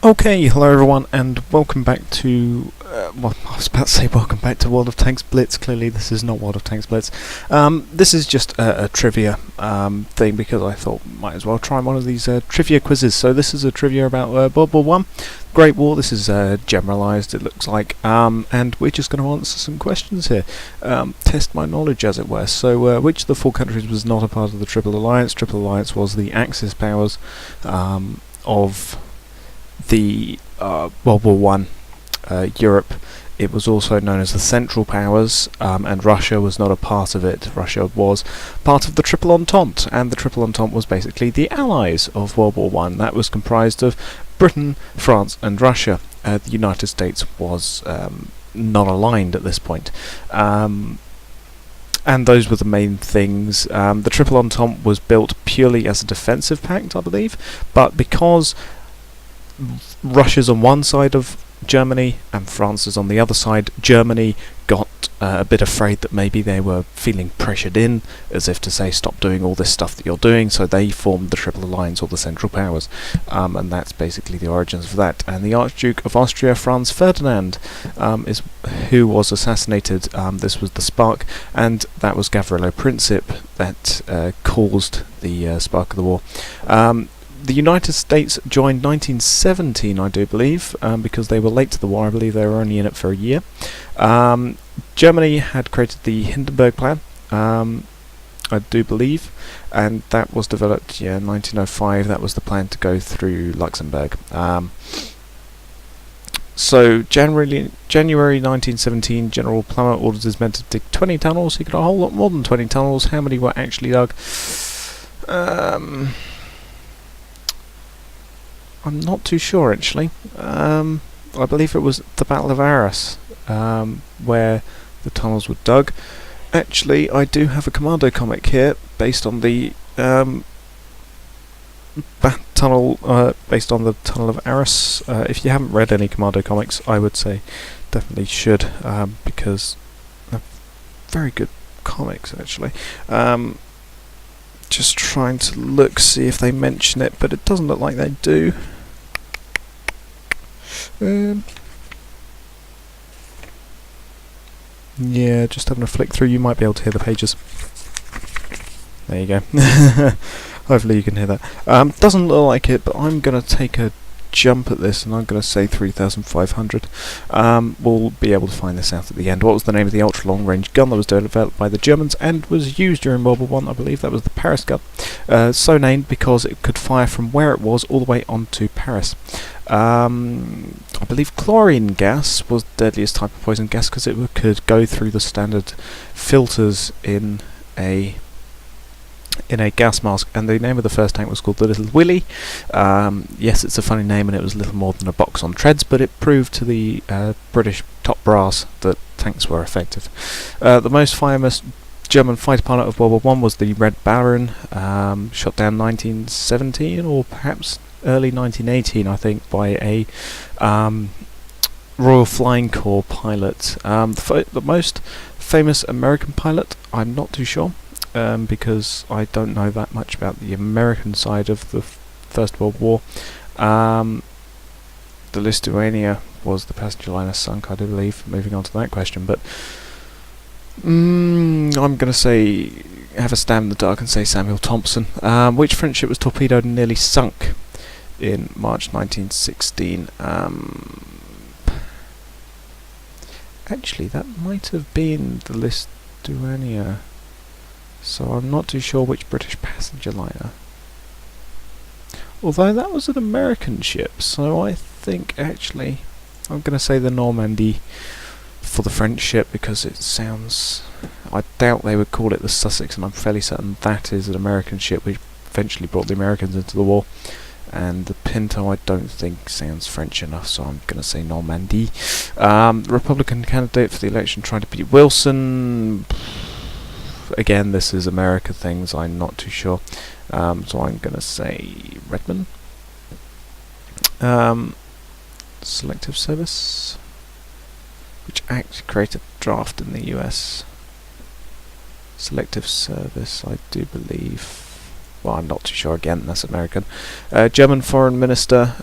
Okay, hello everyone, and welcome back to, well, I was about to say welcome back to World of Tanks Blitz. Clearly this is not World of Tanks Blitz. This is just a trivia thing, because I thought might as well try one of these trivia quizzes. So this is a trivia about World War One, Great War. This is generalised, it looks like, and we're just going to answer some questions here, test my knowledge as it were. So which of the four countries was not a part of the Triple Alliance? Triple Alliance was the Axis powers of the World War One Europe. It was also known as the Central Powers, and Russia was not a part of it. Russia was part of the Triple Entente, and the Triple Entente was basically the allies of World War One. That was comprised of Britain, France, and Russia. The United States was not aligned at this point. And those were the main things. The Triple Entente was built purely as a defensive pact, I believe, but because Russia's on one side of Germany and France is on the other side, Germany got a bit afraid that maybe they were feeling pressured in, as if to say, stop doing all this stuff that you're doing, so they formed the Triple Alliance, or the Central Powers, and that's basically the origins of that. And the Archduke of Austria, Franz Ferdinand, is who was assassinated. This was the spark, and that was Gavrilo Princip that caused the spark of the war. The United States joined 1917, I do believe, because they were late to the war. I believe they were only in it for a year. Germany had created the Hindenburg Plan, I do believe, and that was developed, in 1905. That was the plan to go through Luxembourg. So January 1917, General Plummer orders his men to dig 20 tunnels. He got a whole lot more than 20 tunnels. How many were actually dug? I'm not too sure, actually. I believe it was the Battle of Arras, where the tunnels were dug. Actually, I do have a Commando comic here, based on the Tunnel of Arras. If you haven't read any Commando comics, I would say definitely should, because they're very good comics, actually. Just trying to look, see if they mention it, but it doesn't look like they do. Yeah, just having a flick through, you might be able to hear the pages. There you go. Hopefully you can hear that. Doesn't look like it, but I'm going to take a jump at this, and I'm going to say 3,500. We'll be able to find this out at the end. What was the name of the ultra long range gun that was developed by the Germans and was used during World War One? I believe that was the Paris gun. So named because it could fire from where it was all the way onto Paris. I believe chlorine gas was the deadliest type of poison gas, because it could go through the standard filters in a gas mask, and the name of the first tank was called the Little Willie. Yes, it's a funny name, and it was little more than a box on treads, but it proved to the British top brass that tanks were effective. The most famous German fighter pilot of World War One was the Red Baron, shot down 1917, or perhaps early 1918, I think, by a Royal Flying Corps pilot. The most famous American pilot, I'm not too sure, because I don't know that much about the American side of the First World War. The Lithuania was the passenger liner sunk, I do believe. Moving on to that question, but I'm going to say, have a stab in the dark and say Samuel Thompson. Which French ship was torpedoed and nearly sunk in March 1916? Actually, that might have been the Lithuania. So I'm not too sure which British passenger liner. Although that was an American ship, so I think actually I'm going to say the Normandy for the French ship, because it sounds... I doubt they would call it the Sussex, and I'm fairly certain that is an American ship which eventually brought the Americans into the war. And the Pinto I don't think sounds French enough, so I'm going to say Normandy. Republican candidate for the election trying to beat Wilson... Again, this is America things, I'm not too sure. So I'm going to say Redmond. Selective Service. Which act created draft in the US? Selective Service, I do believe. Well, I'm not too sure. Again, that's American. German foreign minister.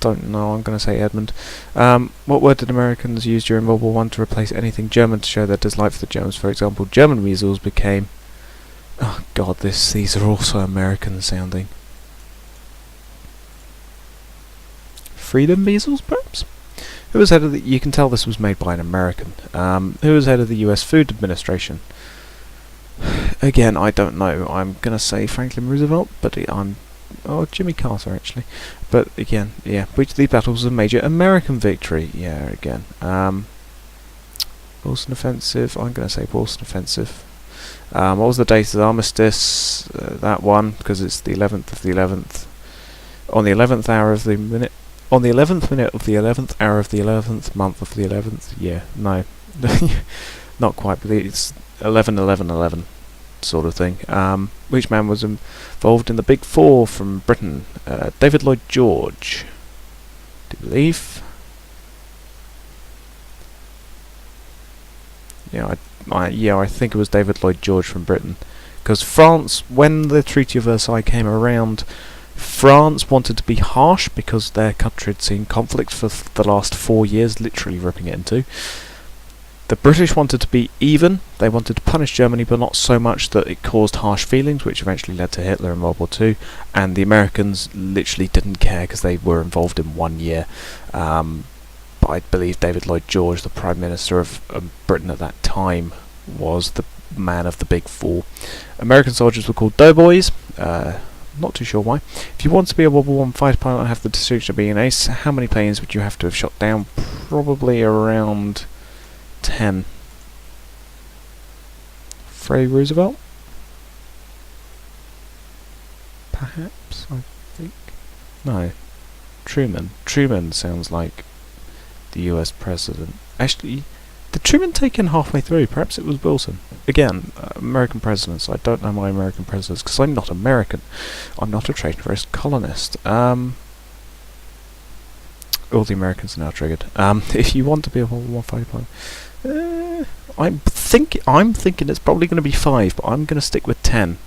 Don't know. I'm going to say Edmund. What word did Americans use during World War I to replace anything German to show their dislike for the Germans? For example, German measles became... Oh God, these are also American sounding. Freedom measles, perhaps? Who was head of the... You can tell this was made by an American. Who was head of the US Food Administration? Again, I don't know. I'm going to say Franklin Roosevelt, but Jimmy Carter, actually. But again, yeah. Which of these battles was a major American victory? Yeah, again. Wilson Offensive. I'm going to say Wilson Offensive. What was the date of the armistice? That one, because it's the 11th of the 11th. On the 11th hour of the minute. On the 11th minute of the 11th hour of the 11th month of the 11th. Yeah, no. Not quite, but it's 11/11/11 sort of thing. Which man was involved in the Big Four from Britain? David Lloyd George, do you believe? Yeah, I think it was David Lloyd George from Britain, because France, when the Treaty of Versailles came around, France wanted to be harsh because their country had seen conflict for the last 4 years, literally ripping it in two. The British wanted to be even. They wanted to punish Germany, but not so much that it caused harsh feelings, which eventually led to Hitler in World War II. And the Americans literally didn't care because they were involved in 1 year. But I believe David Lloyd George, the Prime Minister of Britain at that time, was the man of the Big Four. American soldiers were called doughboys. Not too sure why. If you want to be a World War I fighter pilot and have the distinction of being an ace, how many planes would you have to have shot down? Probably around 10. Franklin Roosevelt? Perhaps, I think. No. Truman. Truman sounds like the US president. Actually, did Truman take in halfway through? Perhaps it was Wilson. Again, American presidents. I don't know my American presidents because I'm not American. I'm not a traitorous colonist. All the Americans are now triggered. If you want to be a World War I fighter pilot, I'm thinking it's probably going to be 5, but I'm going to stick with 10.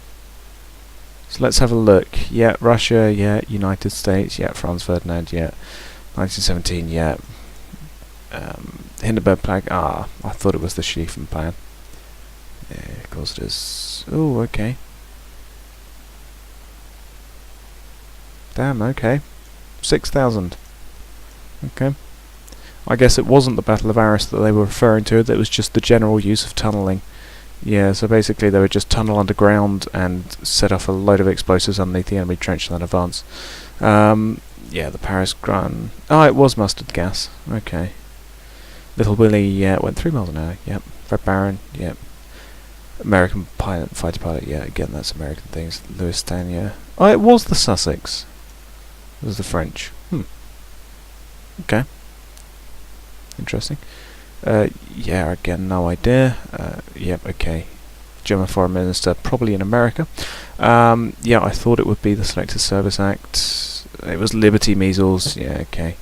So let's have a look. Yeah, Russia. Yeah, United States. Yeah, Franz Ferdinand. Yeah, 1917. Yeah. Hindenburg Plan. I thought it was the Schlieffen Plan. Yeah, of course it is. Oh, okay. Damn, okay. 6,000. Okay. I guess it wasn't the Battle of Arras that they were referring to, that was just the general use of tunnelling. Yeah, so basically they would just tunnel underground and set off a load of explosives underneath the enemy trench and then advance. Yeah, the Paris Grand... Oh, it was mustard gas. Okay. Little Willie, yeah, went 3 miles an hour. Yep. Red Baron, yep. American fighter pilot, yeah, again, that's American things. Louis Stanier. Oh, it was the Sussex. It was the French. Okay. Interesting. Yeah, again, no idea. Yep, okay. German Foreign Minister, probably in America. Yeah, I thought it would be the Selective Service Act. It was Liberty Measles, yeah, okay.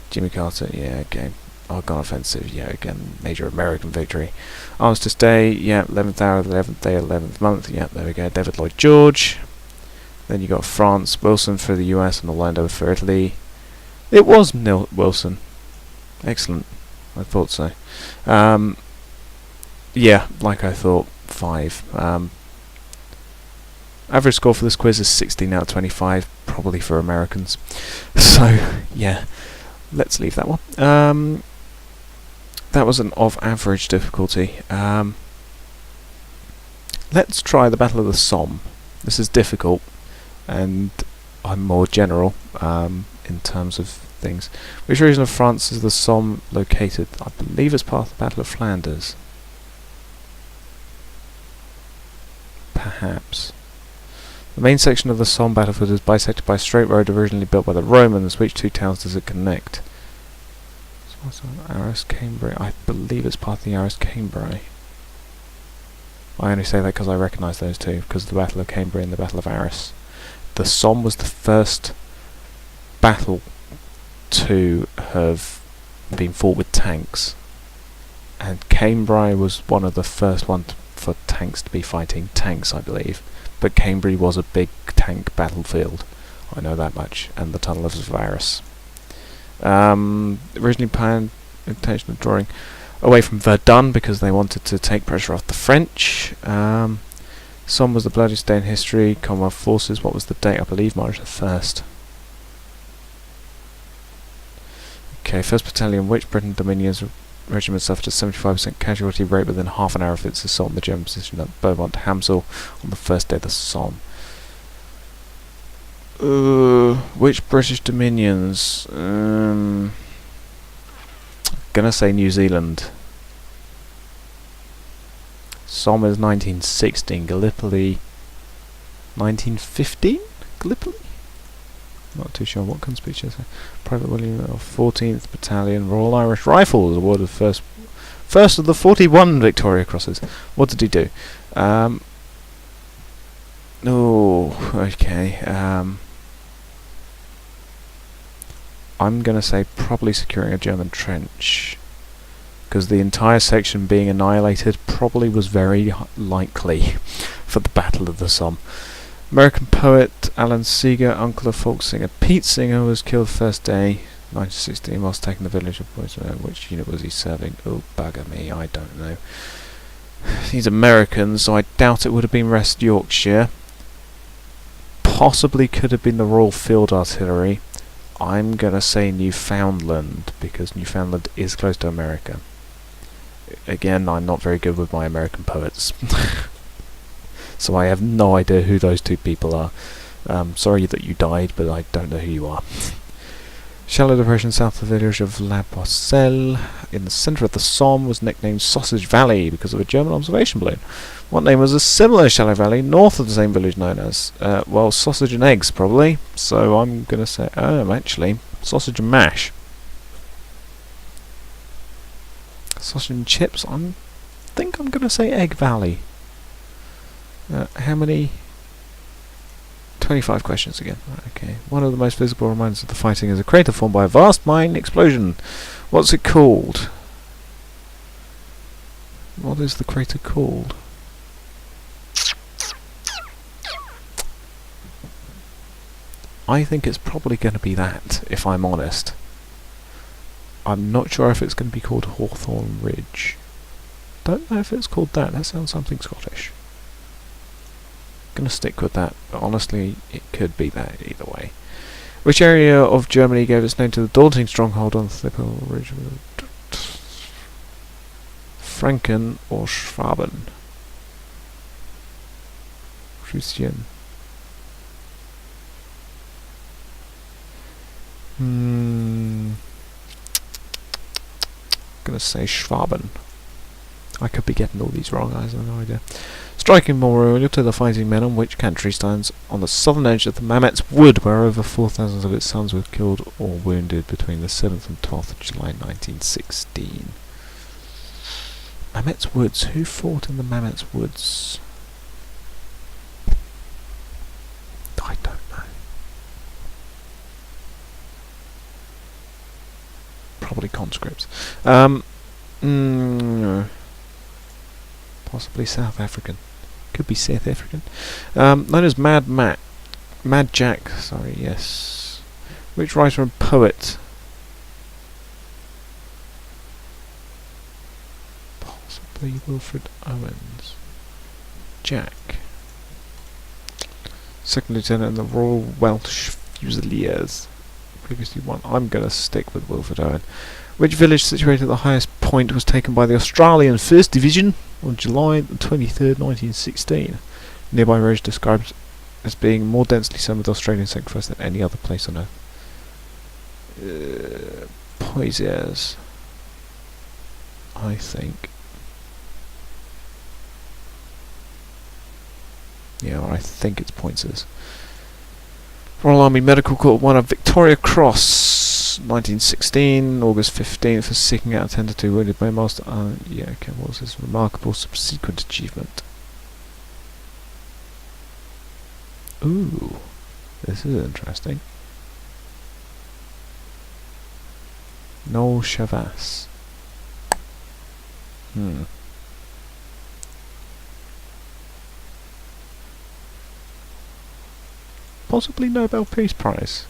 Jimmy Carter, yeah, okay. Argonne Offensive, yeah, again, major American victory. Armistice Day, yeah, 11th hour, 11th day, 11th month, yeah, there we go. David Lloyd George. Then you got France, Wilson for the US, and Orlando for Italy. It was Wilson. Excellent. I thought so. Yeah, like I thought, 5. Average score for this quiz is 16 out of 25, probably for Americans. So, yeah, let's leave that one. That was an of average difficulty. Let's try the Battle of the Somme. This is difficult, and I'm more general in terms of things. Which region of France is the Somme located? I believe it's part of the Battle of Flanders. Perhaps. The main section of the Somme battlefield is bisected by a straight road originally built by the Romans. Which two towns does it connect? Arras, Cambrai. I believe it's part of the Arras, Cambrai. I only say that because I recognise those two, because of the Battle of Cambrai and the Battle of Arras. The Somme was the first battle to have being fought with tanks. And Cambrai was one of the first ones for tanks to be fighting tanks, I believe. But Cambrai was a big tank battlefield. I know that much. And the Tunnel of Varus. Originally planned intention of drawing away from Verdun because they wanted to take pressure off the French. Somme was the bloodiest day in history. Commonwealth forces. What was the date? I believe March the 1st. Okay, 1st Battalion, which Britain Dominions regiment suffered a 75% casualty rate within half an hour of its assault on the German position at Beaumont-Hamel on the first day of the Somme. Which British Dominions? Gonna say New Zealand. Somme is 1916. Gallipoli 1915? Gallipoli? Not too sure what conspicuous. Private William of 14th Battalion Royal Irish Rifles awarded first of the 41 Victoria Crosses. What did he do? Okay. I'm gonna say probably securing a German trench, because the entire section being annihilated probably was very likely for the Battle of the Somme. American poet Alan Seeger, uncle of folk singer Pete Singer, was killed first day 1916 whilst taking the village of Boys. Which unit was he serving? Oh, bugger me, I don't know. He's American, so I doubt it would have been West Yorkshire. Possibly could have been the Royal Field Artillery. I'm gonna say Newfoundland, because Newfoundland is close to America. Again, I'm not very good with my American poets. So I have no idea who those two people are. Sorry that you died, but I don't know who you are. Shallow depression south of the village of La Boisselle, in the centre of the Somme, was nicknamed Sausage Valley because of a German observation balloon. What name was a similar shallow valley north of the same village known as? Well, Sausage and Eggs, probably. So I'm going to say, actually, Sausage and Mash. Sausage and Chips, think I'm going to say Egg Valley. How many? 25 questions again. Okay. One of the most visible reminders of the fighting is a crater formed by a vast mine explosion. What's it called? What is the crater called? I think it's probably going to be that, if I'm honest. I'm not sure if it's going to be called Hawthorne Ridge. Don't know if it's called that. That sounds something Scottish. Gonna stick with that, but honestly it could be that either way. Which area of Germany gave its name to the daunting stronghold on the Thippel Ridge? Franken or Schwaben? Christian. Gonna say Schwaben. I could be getting all these wrong, I have no idea. Striking memorial to the fighting men on which country stands on the southern edge of the Mametz Wood, where over 4,000 of its sons were killed or wounded between the 7th and 12th of July 1916. Mametz Woods. Who fought in the Mametz Woods? I don't know. Probably conscripts. Possibly South African. Could be South African. Known as Mad Jack, sorry, yes. Which writer and poet? Possibly Wilfred Owens. Jack. Second Lieutenant in the Royal Welsh Fusiliers. Previously won. I'm going to stick with Wilfred Owen. Which village situated at the highest point was taken by the Australian 1st Division on July 23rd, 1916? Nearby ridge described as being more densely sown with Australian sacrifice than any other place on earth. Poitiers, I think. Yeah, I think it's Poitiers. Royal Army Medical Corps won a Victoria Cross 1916, August 15th, for seeking out attended to wounded Master. What was his remarkable subsequent achievement? Ooh, this is interesting. Noel Chavas. Possibly Nobel Peace Prize.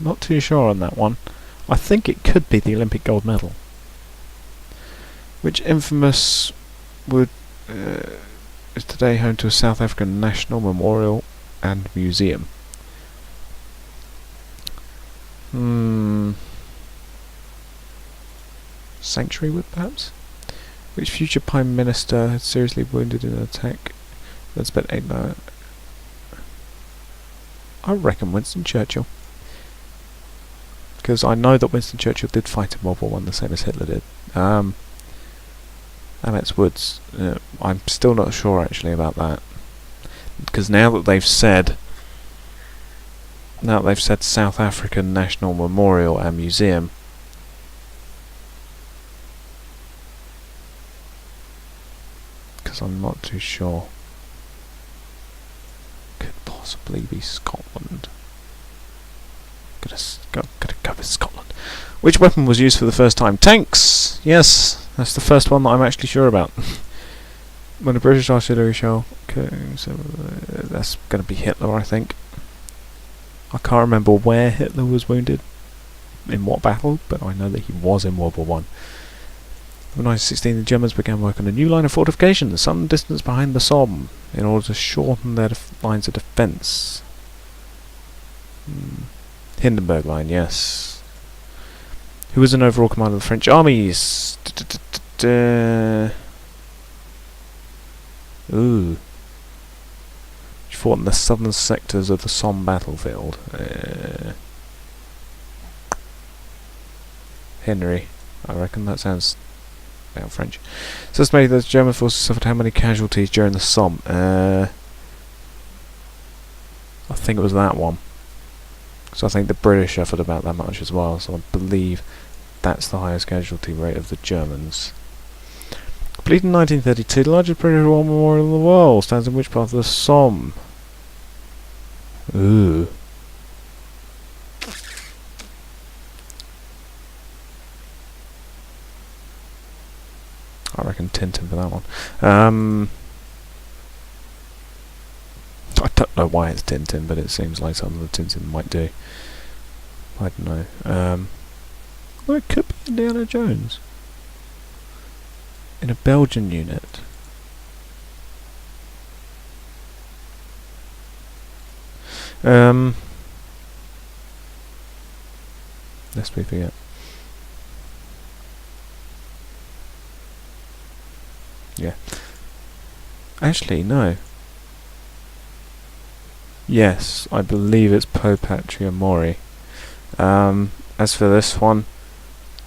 Not too sure on that one. I think it could be the Olympic gold medal. Which infamous would is today home to a South African national memorial and museum. Sanctuary Wood, perhaps? Which future Prime Minister had seriously wounded in an attack that spent 8 hours? I reckon Winston Churchill. Because I know that Winston Churchill did fight in World War I the same as Hitler did. Amet's Woods. I'm still not sure actually about that. Because now that they've said South African National Memorial and Museum, because I'm not too sure. Could possibly be Scotland. Gotta go with Scotland. Which weapon was used for the first time? Tanks! Yes, that's the first one that I'm actually sure about. When a British artillery shell... Okay, so that's going to be Hitler, I think. I can't remember where Hitler was wounded, in what battle, but I know that he was in World War I. In 1916, the Germans began work on a new line of fortifications, some distance behind the Somme, in order to shorten their lines of defence. Hindenburg Line, yes. Who was an overall commander of the French armies? Ooh. Which fought in the southern sectors of the Somme battlefield. Henry. I reckon that sounds about French. So it's estimated that the German forces suffered how many casualties during the Somme? I think it was that one. So I think the British suffered about that much as well, so I believe that's the highest casualty rate of the Germans. Completed in 1932, the largest British war memorial in the world stands in which part of the Somme? Ooh. I reckon Tintin for that one. I don't know why it's Tintin, but it seems like something that Tintin might do. I don't know. Well, it could be Indiana Jones. In a Belgian unit. Lest we forget. Yeah. Actually, no. Yes, I believe it's Po Patria Mori. As for this one,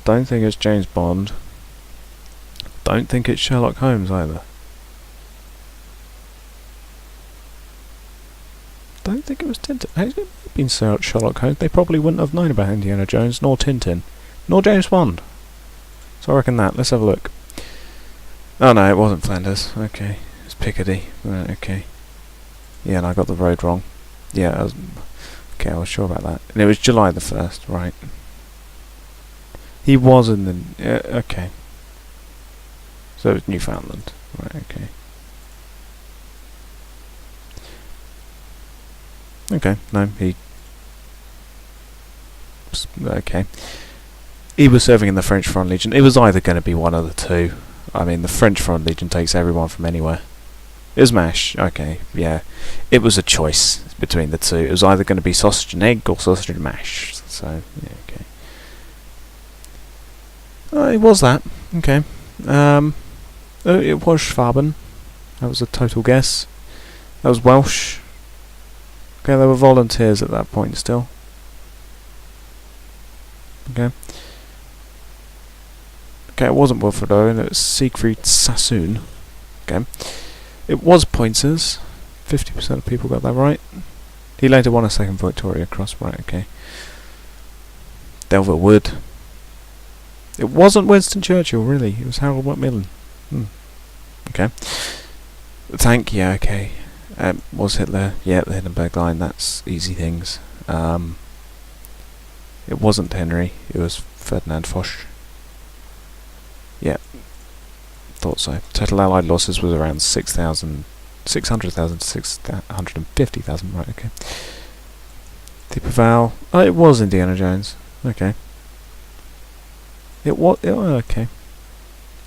don't think it's James Bond. Don't think it's Sherlock Holmes either. Don't think it was Tintin. Actually, it might have been Sherlock Holmes. They probably wouldn't have known about Indiana Jones, nor Tintin, nor James Bond. So I reckon that. Let's have a look. Oh no, it wasn't Flanders. Okay, it's Picardy. Right, okay. Yeah, and I got the road wrong. Yeah, okay, I was sure about that. And it was July the 1st, right. He was in the... okay. So it was Newfoundland. Right, okay. Okay, no, he... Okay. He was serving in the French Foreign Legion. It was either going to be one of the two. I mean, the French Foreign Legion takes everyone from anywhere. It was MASH. Okay, yeah. It was a choice between the two. It was either going to be sausage and egg or sausage and mash. So, yeah, okay. It was that. Okay. It was Schwaben. That was a total guess. That was Welsh. Okay, they were volunteers at that point still. Okay. Okay, it wasn't Wilfred Owen, it was Siegfried Sassoon. Okay. It was Pointers. 50% of people got that right. He later won a second Victoria Cross. Right, okay. Delville Wood. It wasn't Winston Churchill, really. It was Harold Macmillan. Okay. The tank, yeah, okay. Was Hitler? Yeah, the Hindenburg Line. That's easy things. It wasn't Henry. It was Ferdinand Foch. Yeah, thought so. Total Allied losses was around 600,000 to 650,000. Right, okay. The Preval. Oh, it was Indiana Jones. Okay. It was. Oh, okay.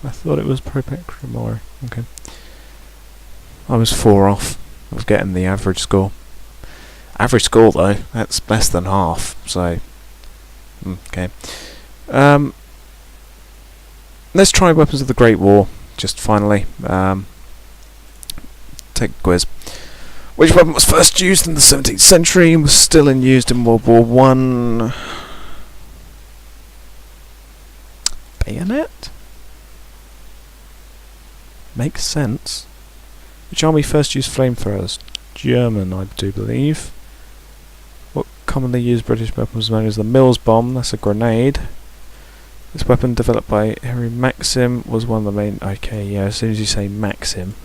I thought it was Propectra Mori. Okay. I was 4 off of getting the average score. Average score though, that's less than half. So, okay. Let's try Weapons of the Great War. Just finally, take a quiz. Which weapon was first used in the 17th century and was still in used in World War One? Bayonet? Makes sense. Which army first used flamethrowers? German, I do believe. What commonly used British weapon was known as the Mills bomb? That's a grenade. This weapon, developed by Harry Maxim, was one of the main... Okay, yeah, as soon as you say Maxim,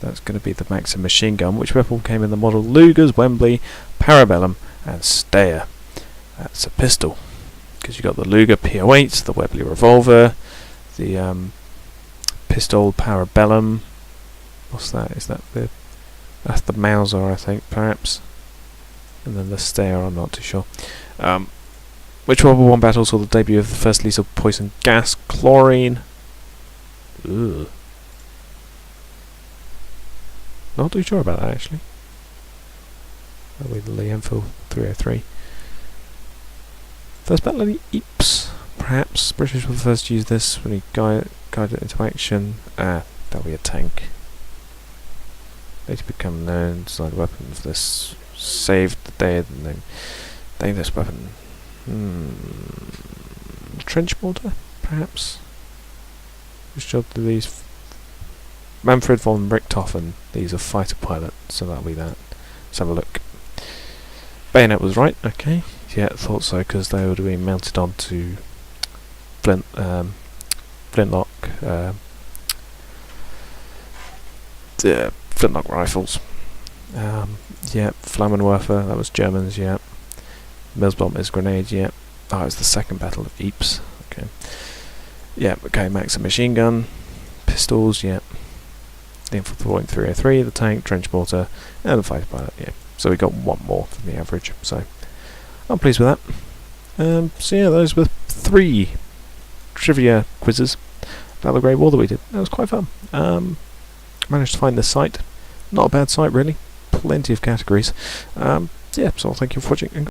that's going to be the Maxim machine gun. Which weapon came in the model Lugers, Wembley, Parabellum, and Steyr? That's a pistol, because you got the Luger P08, the Wembley revolver, the pistol Parabellum. What's that? Is that the... That's the Mauser, I think, perhaps. And then the Steyr, I'm not too sure. Which World War One battle saw the debut of the first lethal poison gas, chlorine? Ugh. Not too sure about that, actually. That'll be the Enfield 303. First battle of the Ypres, perhaps. British will first use this when he guided it into action. That'll be a tank. Later become known, designed weapon of this. Saved the day of the name. Dangerous weapon. Trench mortar, perhaps? Which job do these... Manfred von Richthofen. These are fighter pilot, so that'll be that. Let's have a look. Bayonet was right, okay. Yeah, thought so, because they would have been mounted onto flintlock rifles. Yeah, Flammenwerfer, that was Germans, yeah. Mills bomb is grenade, yeah. Oh, it's the second battle of Ypres, okay. Yeah, okay, Maxim machine gun, pistols, yeah. The Enfield 303, the tank, trench mortar, and the fighter pilot, yeah. So we got one more than the average, so I'm pleased with that. So yeah, those were 3 trivia quizzes about the Great War that we did. That was quite fun. Managed to find this site. Not a bad site, really. Plenty of categories. Yeah, so thank you for watching.